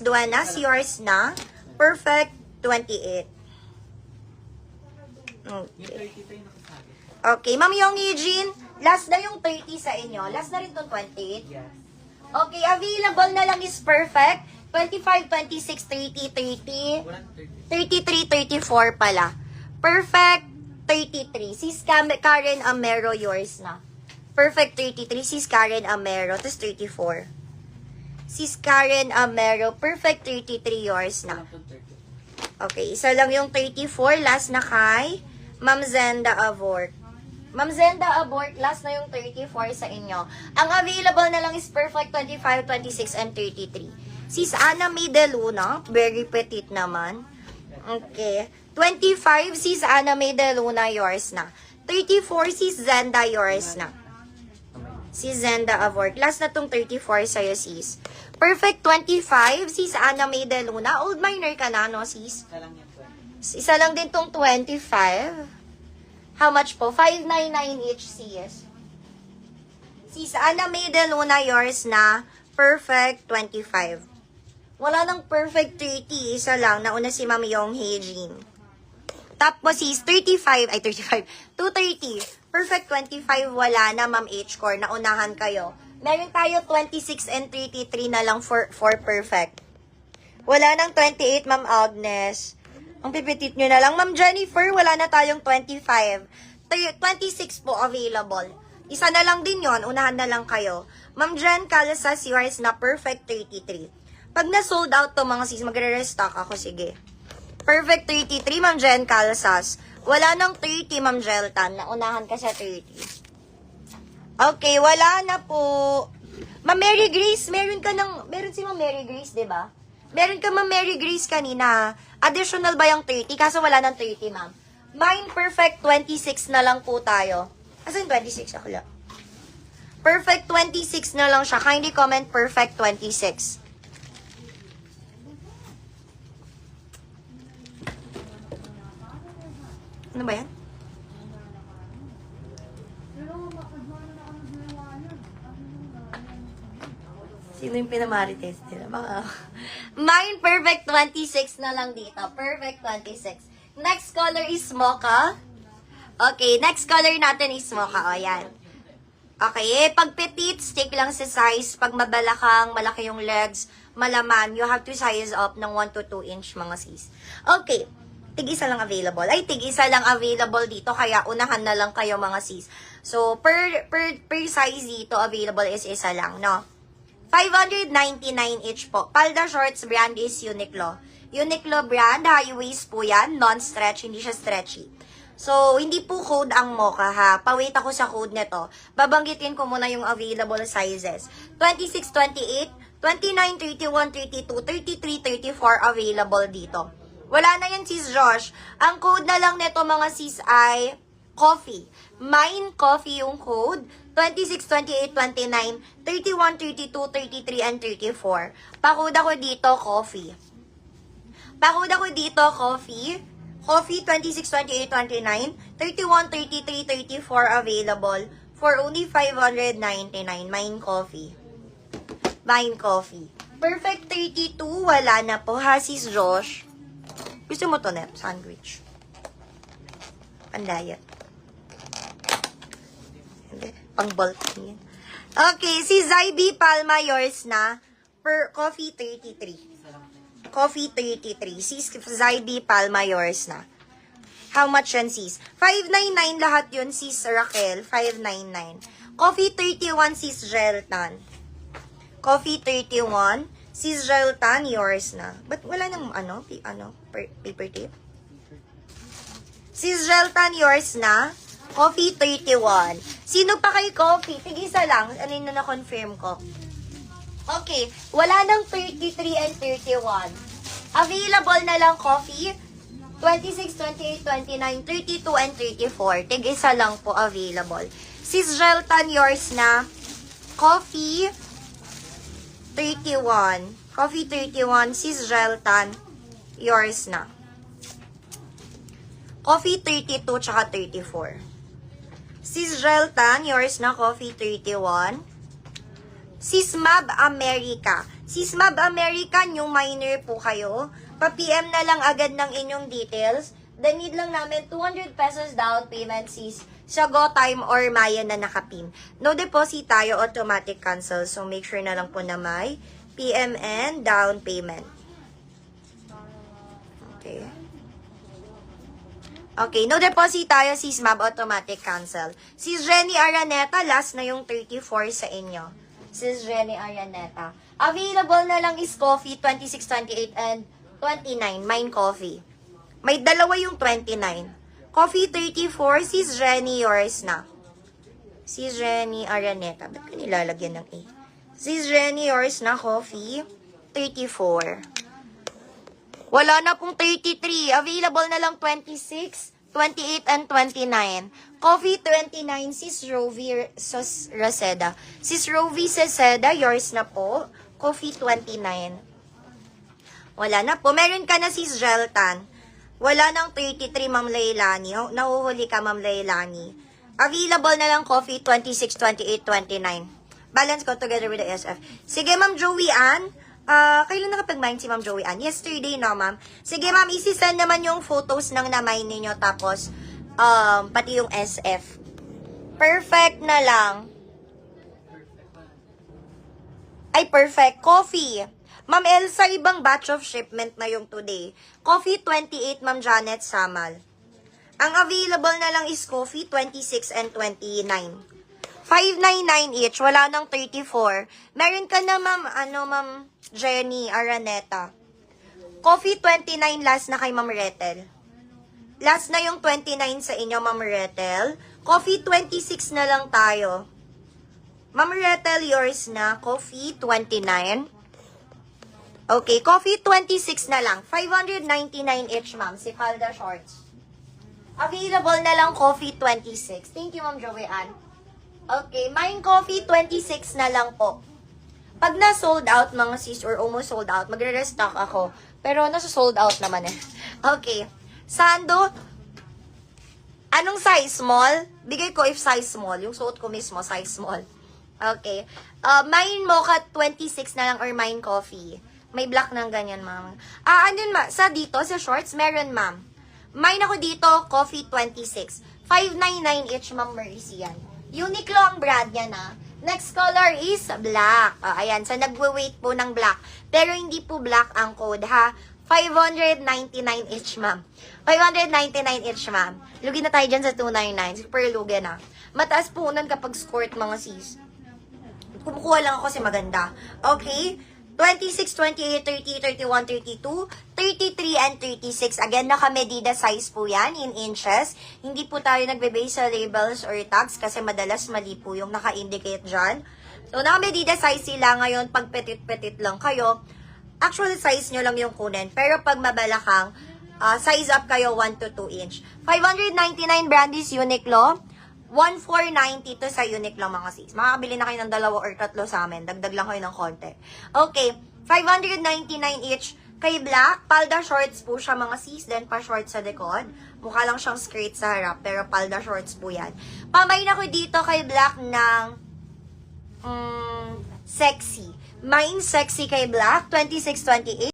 Duenas, yours na. Perfect 28. Okay. Okay, Ma'am Yong Eugene, last na yung 30 sa inyo. Last na rin itong 28. Yes. Okay, available na lang is perfect. 25, 26, 30, 30, 33, 34 pala. Perfect 33. Sis Karen Amero, yours na. Perfect 33. Sis Karen Amero. Tapos 34. Sis Karen Amero. Perfect 33. Yours na. Okay, isa lang yung 34. Last na kay Ma'am Zenda Avort. Ma'am Zenda Abort, last na yung 34 sa inyo. Ang available na lang is perfect 25, 26, and 33. Sis Ana May De Luna, very petite naman. Okay. 25, sis Ana May De Luna, yours na. 34, sis Zenda, yours na. Sis Zenda Avort. Last na tong 34 sa'yo, sis. Perfect 25, sis Ana May De Luna. Old minor ka na, no, sis? Isa lang din tong 25. How much po? 599 each, sis. Sis Ana May De Luna, yours na. Perfect 25. Wala nang perfect 30. Isa lang. Nauna si Ma'am Yong Hejin. Tapos sis, 35. Ay, 35. 230. Perfect 25. Wala na, Ma'am H-Core. Naunahan kayo. Meron tayo 26 and 33 na lang for perfect. Wala nang 28, Ma'am Agnes. Ang pipitit nyo na lang. Ma'am Jennifer, wala na tayong 25. 26 po available. Isa na lang din yon, unahan na lang kayo. Ma'am Jen Calasas, yours na perfect 33. Pag na-sold out to mga sis, magre-restock ako, sige. Perfect 33, Ma'am Jen Calasas. Wala nang 30, Ma'am Jeltan. Naunahan ka sa 30. Okay, wala na po. Ma'am Mary Grace, meron si Ma'am Mary Grace, diba? Meron ka Ma'am Mary Grace kanina. Additional ba yung 30? Kaso wala ng 30, ma'am. Mine perfect 26 na lang po tayo. Asa yung 26? Ako lang. Perfect 26 na lang siya. Kindly comment perfect 26. Ano ba yan? Sino yung pinamarites nila? Baka. Mine, perfect 26 na lang dito. Perfect 26. Next color is mocha. Okay, next color natin is mocha. O, yan. Okay, pag petite, stick lang sa size. Pag mabalakang, malaki yung legs, malaman, you have to size up ng 1 to 2 inch, mga sis. Okay, tig-isa lang available. Ay, tig-isa lang available dito, kaya unahan na lang kayo, mga sis. So, per size dito, available is isa lang, no? 599 each po. Palda shorts brand is Uniqlo. Uniqlo brand, high waist po yan. Non-stretch, hindi siya stretchy. So, hindi po code ang mocha ha. Pawait ako sa code nito. Babanggitin ko muna yung available sizes. 26, 28, 29, 31, 32, 33, 34 available dito. Wala na yan, sis Josh. Ang code na lang nito, mga sis, ay coffee. Mine coffee yung code. 26, 28, 29, 31, 32, 33, and 34. Pakuda ko dito, coffee. Pakuda ko dito, coffee. Coffee, 26, 28, 29, 31, 33, 34 available for only 599. Mine coffee. Mine coffee. Perfect 32, wala na po ha, sis Josh. Gusto mo to, net? Sandwich. Pandayat. Pang bulk yan. Okay, si Zybe Palma, yours na. Per coffee 33. Coffee 33. Sis Zybe Palma, yours na. How much yan, sis? 599 lahat yun, sis Raquel. 599. Coffee 31, sis Jeltan. Coffee 31. Sis Jeltan, yours na. Ba't wala nang paper tape? Sis Jeltan, yours na. Coffee 31. Sino pa kay coffee? Tig-isa lang. Ano yun na na-confirm ko? Okay. Wala nang 33 and 31. Available na lang coffee. 26, 28, 29, 32, and 34. Tig-isa lang po available. Sis Jeltan, yours na. Coffee 31. Coffee 31. Sis Jeltan, yours na. Coffee 32 tsaka 34. Sis Jeltan, yours na, coffee 31. Sismab America. Sismab America, new minor po kayo. Pa-PM na lang agad ng inyong details. The need lang namin 200 pesos down payment, sis. Sa GoTime or Maya na nakapin. No deposit tayo, automatic cancel. So, make sure na lang po na may PMN down payment. Okay. Okay, no deposit tayo, sis Mab, automatic cancel. Sis Jenny Araneta, last na yung 34 sa inyo. Sis Jenny Araneta. Available na lang is coffee 26, 28, and 29. Mine coffee. May dalawa yung 29. Coffee 34, sis Jenny, yours na. Sis Jenny Araneta. Ba't ko nilalagyan ng A? Sis Jenny, yours na, coffee 34. Wala na pong 33. Available na lang 26, 28, and 29. Coffee 29, sis Rovi Roseda. Sis Rovi Roseda, yours na po. Coffee 29. Wala na po. Meron ka na, sis Jeltan. Wala nang 33, Ma'am Leilani. Nahuhuli ka, Ma'am Leilani. Available na lang coffee 26, 28, 29. Balance ko together with the SF. Sige, Ma'am Joey Ann. Kailan nakapag-mine si Ma'am Joey Ann? Yesterday, no, Ma'am? Sige, Ma'am, isi-send naman yung photos ng na-mine ninyo. Tapos, pati yung SF. Perfect na lang. Ay, perfect. Coffee. Ma'am Elsa, ibang batch of shipment na yung today. Coffee 28, Ma'am Janet Samal. Ang available na lang is coffee 26 and 29. 599 each, wala nang 34. Meron ka na, Ma'am, Ma'am Jenny Araneta. Coffee 29, last na kay Ma'am Retel. Last na yung 29 sa inyo, Ma'am Retel. Coffee 26 na lang tayo. Ma'am Retel, yours na. Coffee 29. Okay, coffee 26 na lang. 599 each, ma'am. Si Falda Shorts. Available na lang coffee 26. Thank you, Ma'am Joey Ann. Okay, mine coffee 26 na lang po. Pag na-sold out, mga sis, or almost sold out, magre-restock ako. Pero nasa-sold out naman eh. Okay. Sando, anong size? Small? Bigay ko if size small. Yung suot ko mismo, size small. Okay. Mine mocha 26 na lang or mine coffee. May black ng ganyan, ma'am. Andun, sa dito, sa shorts, meron, ma'am. Mine ako dito, coffee 26. 599 each, Ma'am Mercy yan. Uniqlo ang brand niya na. Next color is black. Ayan, so nagwe-wait po ng black. Pero hindi po black ang code, ha? 599 each, ma'am. 599 each, ma'am. Lugi na tayo dyan sa 299. Super lugi na. Mataas po unan kapag skirt, mga sis. Kumukuha lang ako kasi maganda. Okay? 26, 28, 30, 31, 32, 33, and 36. Again, naka-medida size po yan in inches. Hindi po tayo nagbe-base sa labels or tags kasi madalas mali po yung naka-indicate dyan. So, naka-medida size sila ngayon. Pag petit-petit lang kayo, actual size nyo lang yung kunin. Pero pag mabalakang, size up kayo 1 to 2 inch. 599 brand is Uniqlo. 1,490 to sa Uniqlo, mga sis. Makakabili na kayo ng 2 or 3 sa amin. Dagdag lang kayo ng konti. Okay. 599 each. Kay black, palda shorts po siya, mga sis. Then pa shorts sa likod. Mukha lang siyang straight sa harap. Pero palda shorts po yan. Pamain ako dito kay black ng sexy. Mine sexy kay black. 26, 28.